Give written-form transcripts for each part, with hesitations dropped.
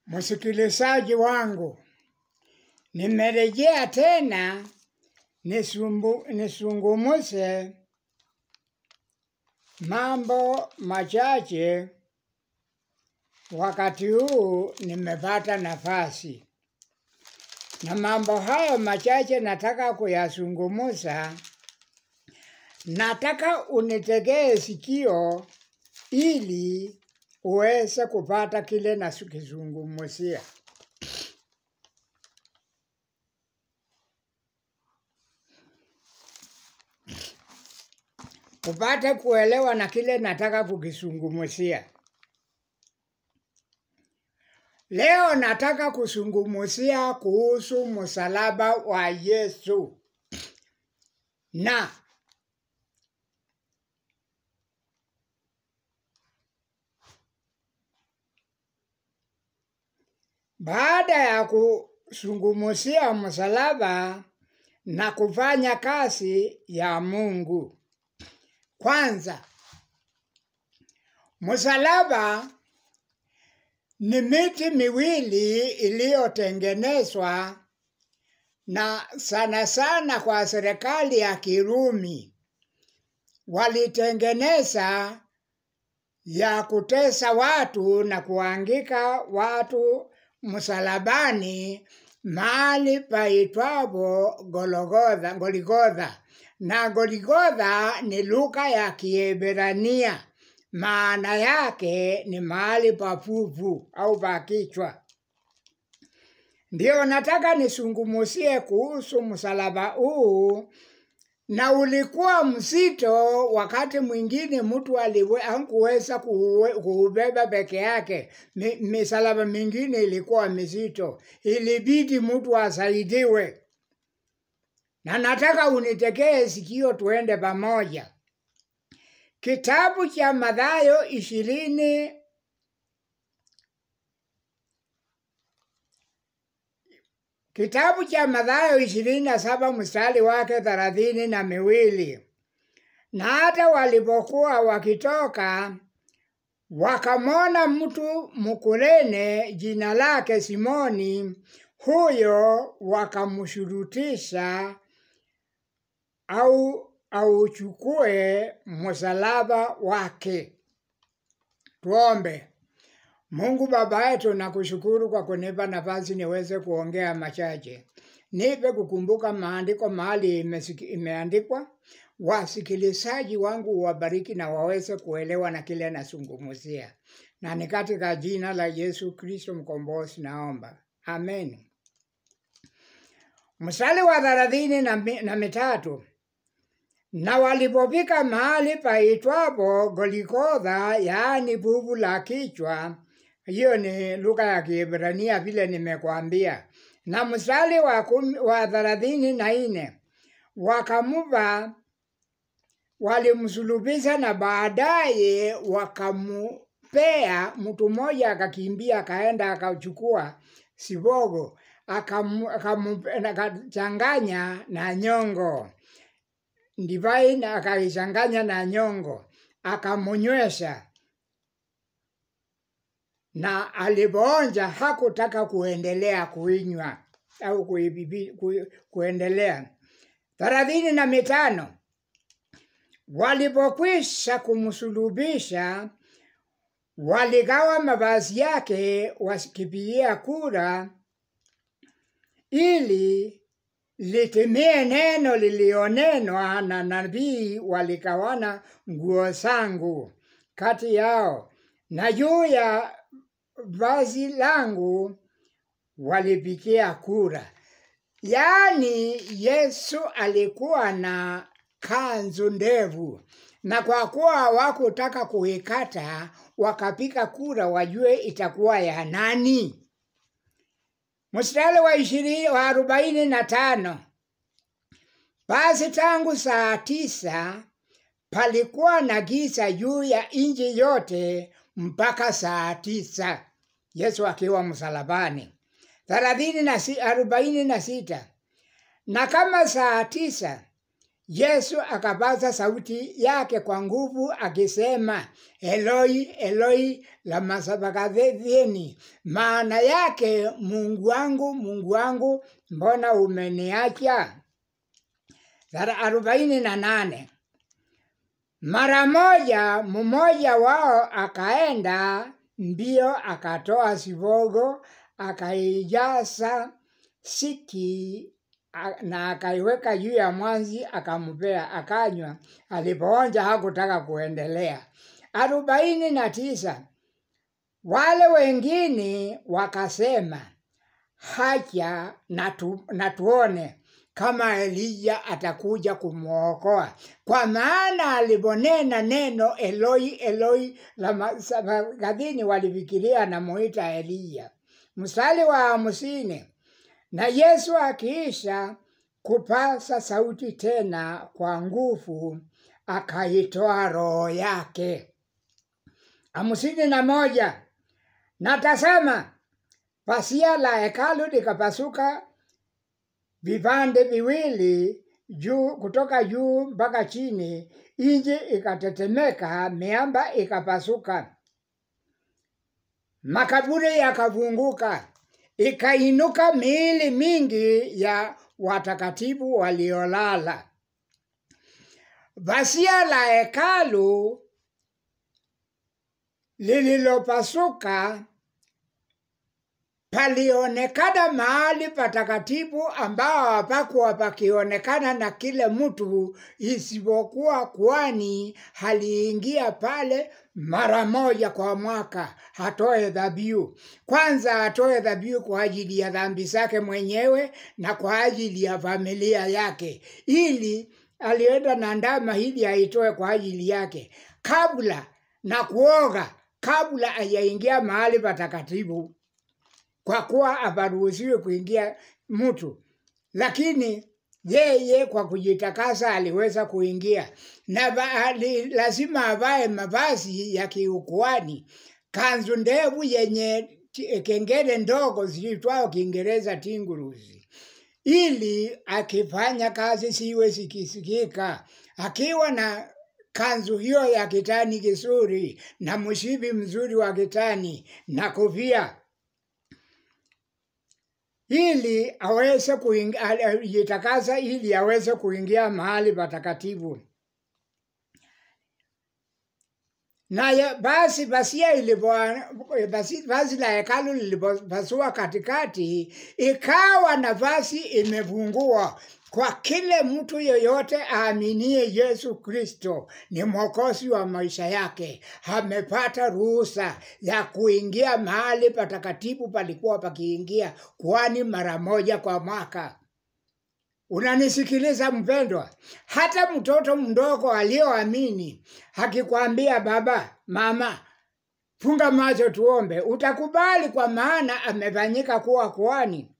Msikilizaji wangu, nimerejea tena nisungumuse mambo machache. Wakati huu nimepata nafasi, na mambo hayo machache nataka kuyazungumza. Nataka unitegee sikio ili uweze kupata kile nakizungumzia. Upate kuelewa na kile nataka kukizungumzia. Leo nataka kuzungumzia kuhusu msalaba wa Yesu. Na baada ya kuzungumzia msalaba na kufanya kazi ya Mungu, kwanza, msalaba ni miti miwili iliyotengenezwa na sana kwa serikali ya Kirumi. Walitengeneza ya kutesa watu na kuangika watu msalabani mahali paitwapo Golgotha. Na Golgotha ni lugha ya Kiebrania. Maana yake ni mahali pa fuvu au pa kichwa. Ndio nataka nisungumuzie kuhusu msalaba huu. Na ulikuwa mzito, wakati mwingine mtu hakuweza kuubeba peke yake. Misalaba mingine ilikuwa mizito, ilibidi mtu asaidiwe. Na nataka unitegee sikio, tuende pamoja. Kitabu cha Mathayo 27 mstari wake 32. Na hata walipokuwa wakitoka, wakamwona mtu Mkurene jina lake Simoni. Huyo wakamshurutisha auchukue msalaba wake. Tuombe. Mungu Baba yetu, nakushukuru kwa kunipa nafasi niweze kuongea machache. Nipe kukumbuka maandiko mahali imeandikwa. Wasikilizaji wangu wabariki na waweze kuelewa na kile nazungumzia. Na ni katika jina la Yesu Kristo mkombozi naomba. Amen. Mstari wa 33. Na walipofika mahali paitwapo Golgotha, yaani fuvu la kichwa, hiyo ni lugha ya Kiebrania vile nimekuambia. Na mstari wa 34, walimsulubisha na baadaye wakamupea. Mtu mmoja akakimbia akaenda akachukua sibogo akachanganya na nyongo, divai, na akaichanganya na nyongo, akamunywesha. Na alipoonja hakutaka kuendelea kuinywa au kuendelea. 35. Walipokwisha kumsulubisha, waligawa mavazi yake wakipigia kura, ili litimie neno lilionenwa na nabii, waligawana nguo zangu kati yao, na juu ya vazi langu walipigia kura. Yaani Yesu alikuwa na kanzu ndefu, na kwa kuwa hawakutaka kuikata, wakapiga kura wajue itakuwa ya nani. Mstari wa 45. Basi tangu saa 9 palikuwa na giza juu ya nchi yote mpaka saa 9, Yesu akiwa msalabani. 46. Na kama saa 9 Yesu akapaza sauti yake kwa nguvu akisema, Eloi, Eloi, lama sabakthani, maana yake, Mungu wangu, mbona umeniacha? 48. Mara moja mmoja wao akaenda mbio, akatoa sivogo, akaijaza siki na akaiweka juu ya mwanzi, akampea akanywa. Alipoonja hakutaka kuendelea. 49. Wale wengine wakasema, haja na tuone kama Elia atakuja kumuokoa, kwa maana aliponena neno Eloi, Eloi, lama sabakthani, walifikiria anamuita Elia. Mstari wa 50. Na Yesu akiisha kupasa sauti tena kwa nguvu, akaitoa roho yake. 51. Na tazama, pazia la hekalu likapasuka vipande viwili, juu kutoka juu mpaka chini, nchi ikatetemeka, miamba ikapasuka, makaburi yakavunguka, ikainuka miili mingi ya watakatifu waliolala. Pazia la hekalu lililopasuka palionekana mahali patakatifu ambao hapakuwa pakionekana na kile mtu, isipokuwa kuhani aliingia pale mara moja kwa mwaka atoe dhabihu. Kwanza atoe dhabihu kwa ajili ya dhambi zake mwenyewe na kwa ajili ya familia yake, ili alienda na ndama ili aitoe kwa ajili yake, kabla na kuoga, kabla hajaingia mahali patakatifu, kwa kuwa haparuhusiwi kuingia mtu. Lakini yeye kwa kujitakasa aliweza kuingia, na lazima avae mavazi ya kiukuhani, kanzu ndefu yenye kengele ndogo ziitwao Kiingereza tinguruzi, ili akifanya kazi siwe sikisikika, akiwa na kanzu hiyo ya kitani kizuri na mshipi mzuri wa kitani na kofia, ili aweze kujitakasa, ili aweze kuingia mahali patakatifu. Na basi vazi la hekalu lilipopasua katikati, ikawa nafasi imefungua kwa kile mtu yoyote aaminie Yesu Kristo ni mwokozi wa maisha yake. Amepata ruhusa ya kuingia mahali patakatifu palikuwa pakiingia kwani mara moja kwa mwaka. Unanisikiliza mpendwa? Hata mtoto mdogo aliyoamini akikwambia, baba, mama, funga macho tuombe, utakubali, kwa maana amefanyika kuwa kuhani.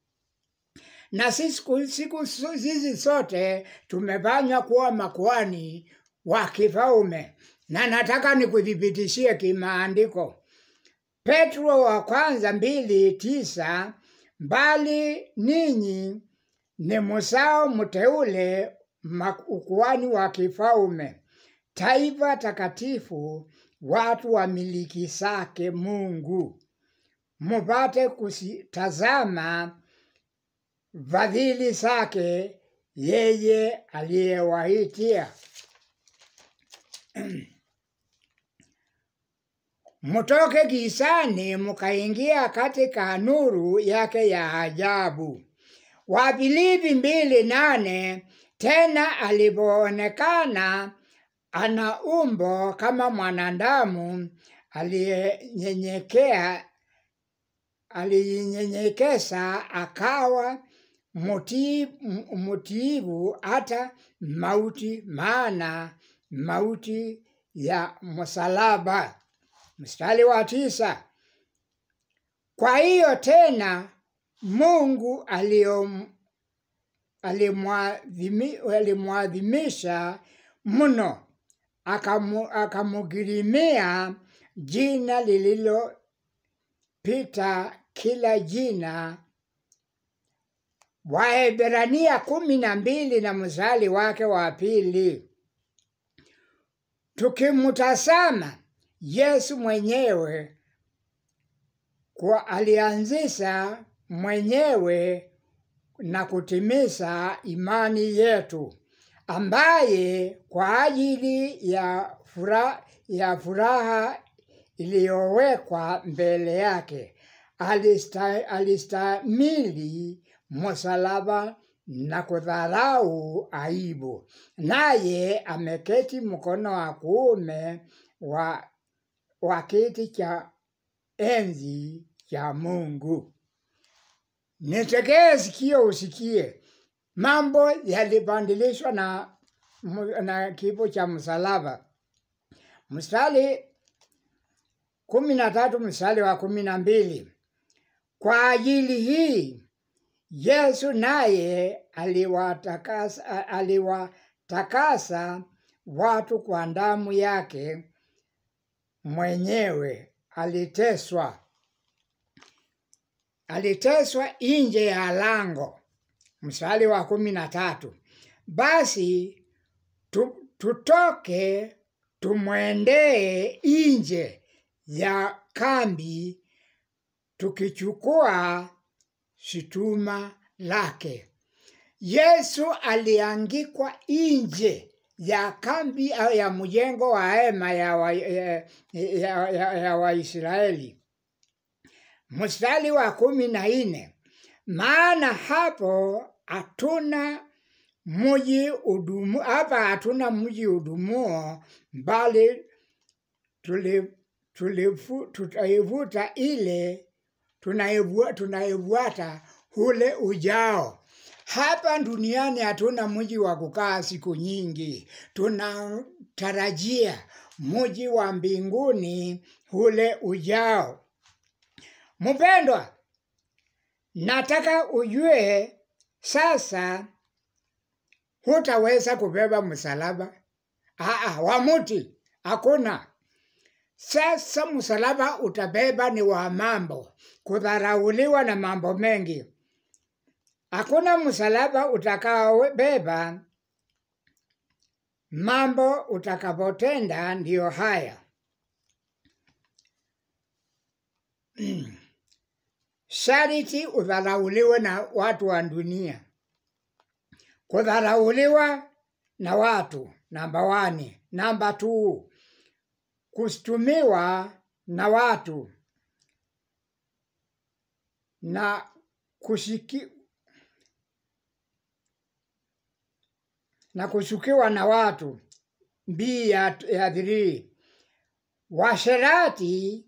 Na sisi sote tumefanywa kuwa makuhani wa kifalme. Na nataka nikudhibitishie kimaandiko. Petro wa kwanza 2:9, bali ninyi ni mzao mteule, ukuhani wa kifalme, taifa takatifu, watu wa miliki zake Mungu, mupate kuzitazama fadhili zake yeye aliyewaitia. Mutoke gizani mukaingia katika nuru yake ya ajabu. Wafilipi 2:8, tena alipoonekana ana umbo kama mwanadamu, alinyenyekeza akawa mutiifu hata mauti, maana mauti ya msalaba. Mstari wa 9, kwa hiyo tena Mungu alimwadhimisha mno, akamukirimia jina lililopita kila jina, Waebrania 12 na mstari wake wa 2. Tukimtazama Yesu mwenyewe kwa alianzisha mwenyewe na kutimiza imani yetu, ambaye kwa ajili ya furaha iliyowekwa mbele yake alistamili msalaba na kudharau aibu, naye ameketi mkono wa kuume wa kiti cha enzi cha Mungu. Nitegee sikio usikie. Mambo yalibadilishwa na kifo cha msalaba. Mstari 13 mstari wa 12. Kwa ajili hii Yesu naye aliwatakasa watu kwa damu yake mwenyewe. Aliteswa nje ya lango. Mstari wa 13. Basi tutoke tumwendee nje ya kambi tukichukua shituma lake. Yesu aliangikwa nje ya kambi au ya mjengo wa hema ya Waisraeli. Mstari wa 14. Maana hapo hatuna mji udumuo, bali tutaivuta ile tunaivuata ule ujao. Hapa duniani hatuna mji wa kukaa siku nyingi. Tunatarajia mji wa mbinguni ule ujao. Mpendwa, nataka ujue sasa hutaweza kubeba msalaba. Wa mti hakuna. Sasa msalaba utabeba ni wa mambo, kudharauliwa na mambo mengi. Hakuna msalaba utakaobeba mambo utakapotenda ndiyo haya. Shariti udharauliwe na watu wa dunia. Kudharauliwa na watu, namba 1. Namba 2, kustumiwa na watu na kushukiwa na watu. B ya 3. Washerati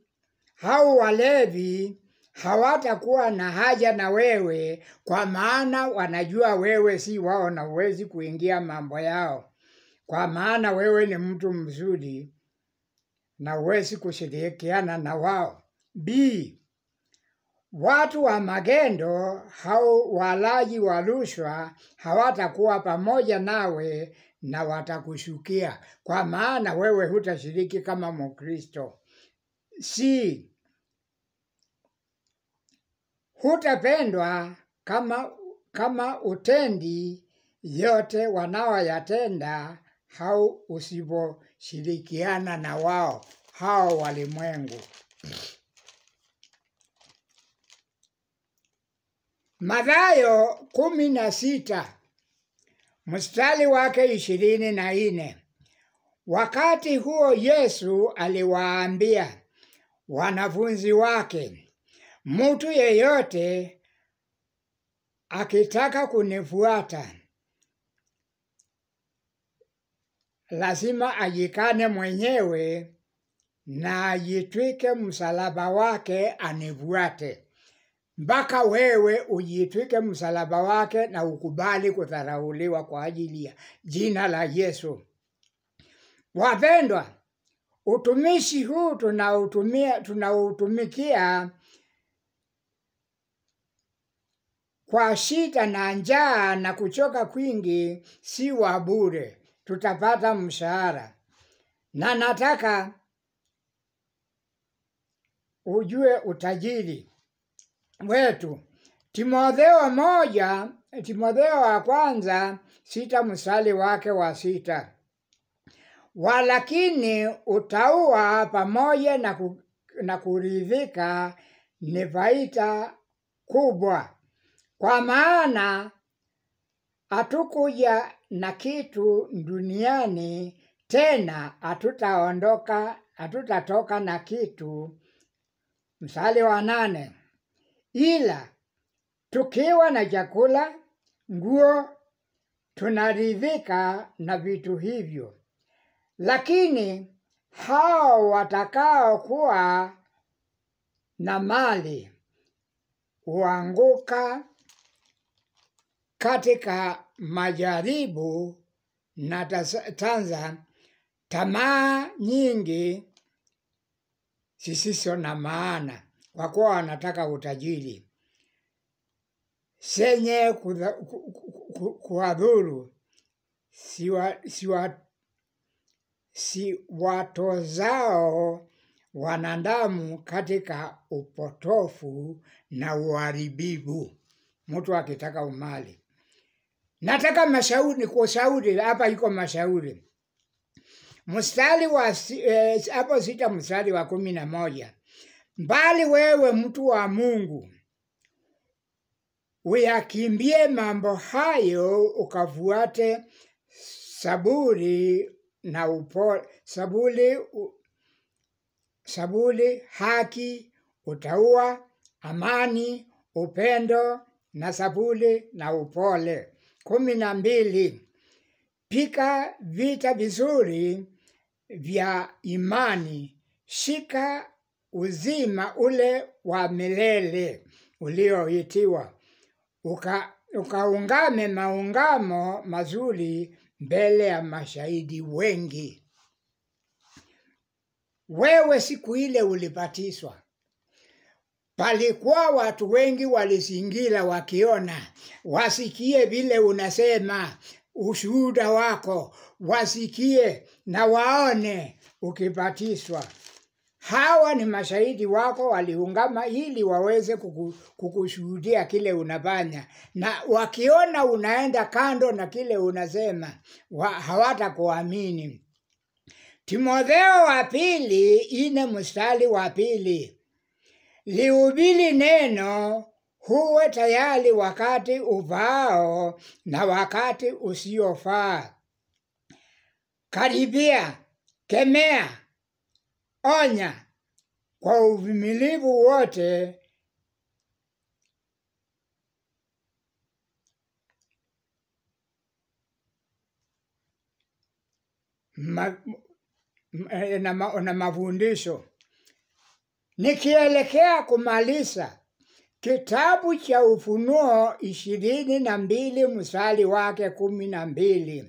au walevi hawatakuwa na haja na wewe, kwa maana wanajua wewe si wao na huwezi kuingia mambo yao, kwa maana wewe ni mtu mzuri na huwezi kushirikiana na wao. B. Watu wa magendo au walaji wa rushwa hawatakuwa pamoja nawe na watakushukia, kwa maana wewe hutashiriki kama Mkristo. C. Hutapendwa kama utendi yote wanaoyatenda au usiposhirikiana na wao hao walimwengu. Mathayo 16 mstari wake 24. Wakati huo Yesu aliwaambia wanafunzi wake, mtu yeyote akitaka kunifuata lazima ajikane mwenyewe na ajitwike msalaba wake anifuate. Mpaka wewe ujitwike msalaba wake na ukubali kudharauliwa kwa ajili ya jina la Yesu. Wapendwa, utumishi huu tunautumikia kwa shida na njaa na kuchoka kwingi, si wa bure. Tutapata mshahara. Na nataka ujue utajiri wetu. Timotheo wa kwanza 6 mstari wake wa 6. Walakini utauwa pamoja na kuridhika ni faida kubwa, kwa maana hatukuja na kitu duniani, tena hatutatoka na kitu. Mstari wa 8, ila tukiwa na chakula, nguo, tunaridhika na vitu hivyo. Lakini hao watakao kuwa na mali huanguka katika majaribu na tamaa nyingi zisizo na maana, kwa kuwa wanataka utajiri, senye kuwadhuru, si watozao wanadamu katika upotofu na uharibifu. Mtu akitaka umali. Nataka mashauri, kushauri hapa, iko mashauri. Mstari wa hapo 6 mstari wa 11. Bali wewe mtu wa Mungu, uyakimbie mambo hayo, ukafuate saburi na upole, saburi, haki, utauwa, amani, upendo na saburi na upole. 12. Pika vita vizuri vya imani, shika uzima ule wa milele ulioitiwa, ukaungame maungamo mazuri mbele ya mashahidi wengi. Wewe siku ile ulibatizwa, palikuwa watu wengi walizingira wakiona, wasikie vile unasema ushuhuda wako, wasikie na waone ukibatizwa. Hawa ni mashahidi wako, waliungama ili waweze kukushuhudia kile unafanya, na wakiona unaenda kando na kile unasema, hawatakuamini. Timotheo wa pili 4 mstari wa 2. Lihubiri neno, huwe tayari wakati ufaao na wakati usiofaa. Karibia, kemea, onya kwa uvumilivu wote na mafundisho. Nikielekea kumaliza, kitabu cha Ufunuo 22 mstari wake 12.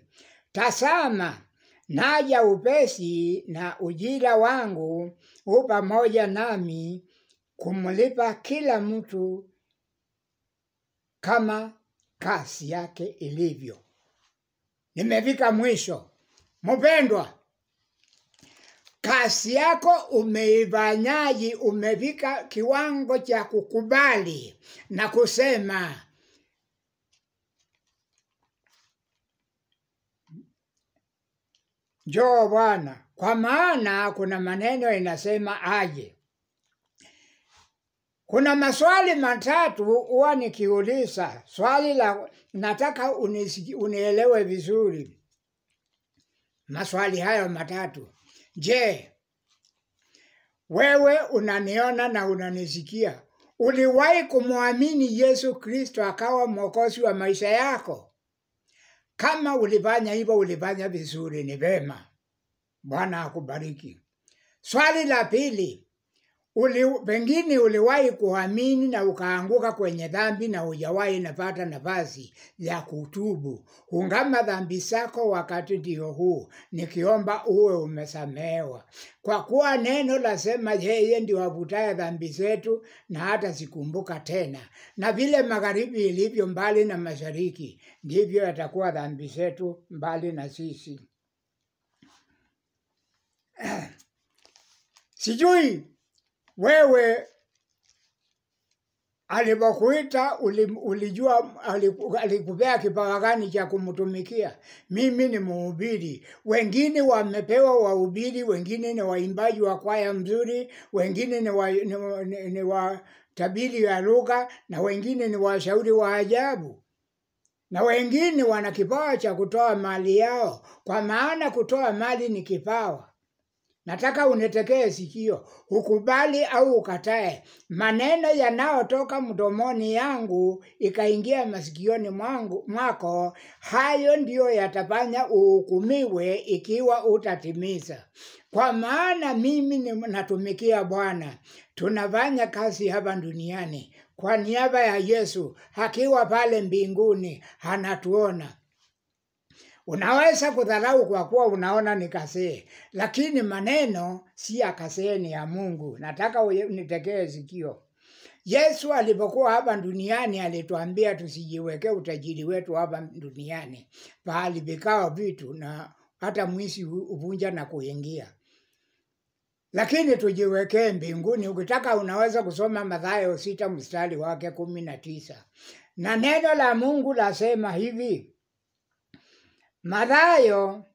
Tazama, naja upesi, na ujira wangu u pamoja nami, kumlipa kila mtu kama kazi yake ilivyo. Nimefika mwisho. Mpendwa, kazi yako umeifanyaje? Umefika kiwango cha kukubali na kusema njoo Bwana? Kwa maana kuna maneno inasema aje. Kuna maswali matatu huwa nikiuliza. Swali la nataka unielewe vizuri. Maswali hayo matatu. Je, wewe unaniona na unanisikia? Uliwahi kumwamini Yesu Kristo akawa mwokozi wa maisha yako? Kama ulifanya hivyo, ulifanya vizuri, ni vema. Bwana akubariki. Swali la pili, pengine uliwahi kuamini na ukaanguka kwenye dhambi na hujawahi napata nafasi ya kutubu. Ungama dhambi zako wakati ndio huu, nikiomba uwe umesamehewa. Kwa kuwa neno lasema yeye ndio avutaye dhambi zetu na hata zikumbuka tena. Na vile magharibi ilivyo mbali na mashariki, ndivyo yatakuwa dhambi zetu mbali na sisi. Sijui wewe alipokuita ulijua alikupea kipawa gani cha kumtumikia. Mimi ni mhubiri, wengine wamepewa wahubiri, wengine ni waimbaji wa kwaya mzuri, wengine ni watabiri ya lugha, na wengine ni washauri wa ajabu, na wengine wana kipawa cha kutoa mali yao, kwa maana kutoa mali ni kipawa. Nataka unitekee sikio, ukubali au ukatae. Maneno yanayotoka mdomoni yangu ikaingia masikioni mwako, hayo ndiyo yatafanya uhukumiwe ikiwa utatimiza. Kwa maana mimi natumikia Bwana. Tunafanya kazi hapa duniani kwa niaba ya Yesu, akiwa pale mbinguni anatuona. Unaweza kudharau kwa kuwa unaona ni kasee, lakini maneno si ya kasee, ni ya Mungu. Nataka unitekee sikio. Yesu alipokuwa hapa duniani alituambia tusijiweke utajiri wetu hapa duniani, pahali vikao vitu na hata mwizi uvunja na kuingia, lakini tujiwekee mbinguni. Ukitaka unaweza kusoma Mathayo 6 mstari wake 19. Na neno la Mungu lasema hivi, Mathayo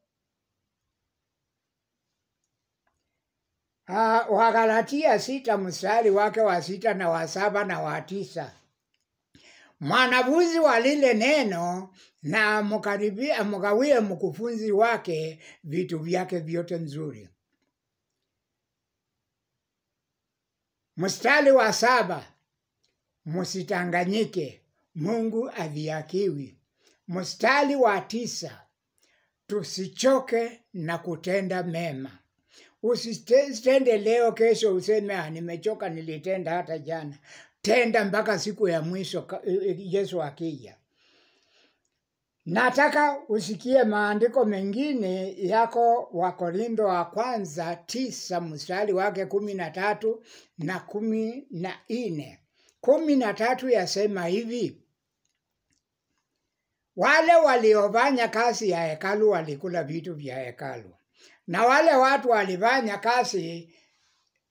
Wagalatia 6 mstari wake wa 6 na wa 7 na wa 9. Mwanafunzi wa lile neno na amgawie mkufunzi wake vitu vyake vyote nzuri. Mstari wa 7, msitanganyike, Mungu adhihakiwi. Mstari wa 9, tusichoke na kutenda mema. Usitende leo kesho useme nimechoka, nilitenda hata jana. Tenda mpaka siku ya mwisho Yesu akija. Nataka usikie maandiko mengine yako Wakorintho wa kwanza 9 mstari wake 13 na 14. 13 yasema hivi, wale waliofanya kazi ya hekalu walikula vitu vya hekalu, na wale watu walifanya kazi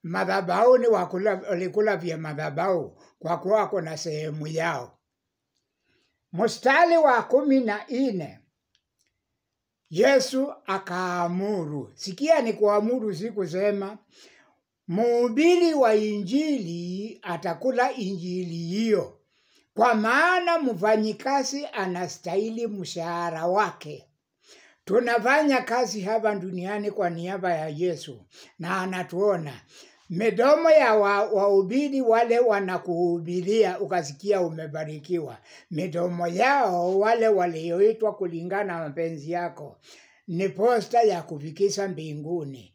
madhabahuni walikula vya madhabahu, kwa kuwa kuna sehemu yao. Mstari wa 14, Yesu akaamuru. Sikia, ni kuamuru, si kusema. Mhubiri wa injili atakula injili hiyo, kwa maana mfanyikazi anastahili mshahara wake. Tunafanya kazi hapa duniani kwa niaba ya Yesu na anatuona. Midomo ya wahubiri wale wanakuhubiria ukasikia umebarikiwa. Midomo yao wale walioitwa kulingana na mapenzi yako ni posta ya kufikisha mbinguni.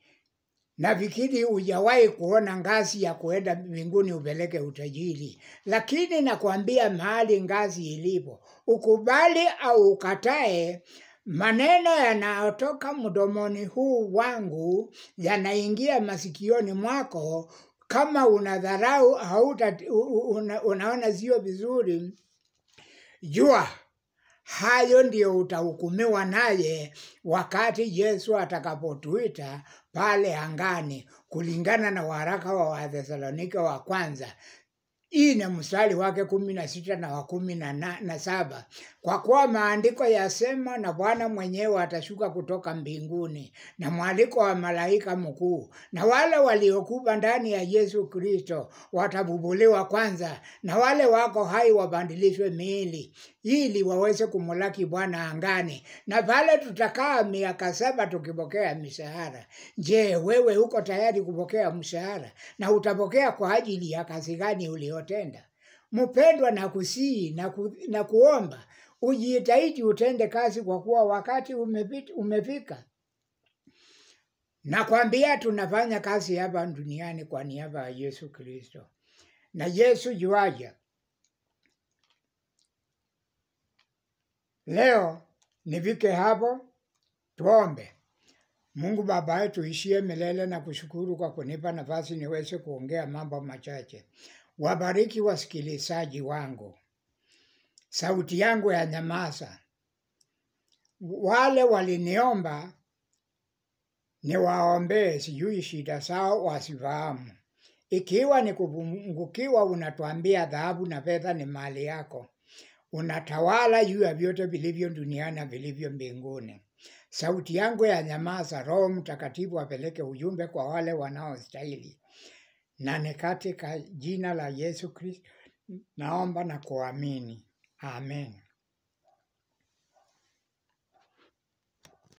Nafikiri hujawahi kuona ngazi ya kuenda mbinguni upeleke utajiri, lakini nakwambia mahali ngazi ilipo. Ukubali au ukatae, maneno yanayotoka mdomoni huu wangu yanaingia masikioni mwako. Kama unadharau au unaona sio vizuri, jua hayo ndio utahukumiwa naye wakati Yesu atakapotuita pale angani, kulingana na waraka wa Wathesalonika wa kwanza 4 mstari wake 16 na wa 17. Kwa kuwa maandiko yasema, na Bwana mwenyewe atashuka kutoka mbinguni na mwaliko wa malaika mkuu, na wale waliokufa ndani ya Yesu Kristo watabubuliwa kwanza, na wale wako hai wabadilishwe miili ili waweze kumlaki Bwana angani, na pale tutakaa miaka 7 tukipokea mishahara. Je, wewe uko tayari kupokea mshahara? Na utapokea kwa ajili ya kazi gani uliotenda? Mpendwa, na kusii na kuomba ujitahidi utende kazi, kwa kuwa wakati umefika. Nakwambia tunafanya kazi hapa duniani kwa niaba ya Yesu Kristo, na Yesu juaja. Leo nifike hapo, tuombe. Mungu Baba yetu ishie milele, na kushukuru kwa kunipa nafasi niweze kuongea mambo machache. Wabariki wasikilizaji wangu. Sauti yangu ya nyamaza. Wale waliniomba niwaombee, sijui shida zao wasifahamu. Ikiwa ni kupungukiwa, unatuambia dhahabu na fedha ni mali yako. Unatawala juu ya vyote vilivyo duniani na vilivyo mbinguni. Sauti yangu ya nyamaza, Roho Mtakatifu apeleke ujumbe kwa wale wanaostahili. Na ni katika jina la Yesu Kristo naomba na kuamini. Amen.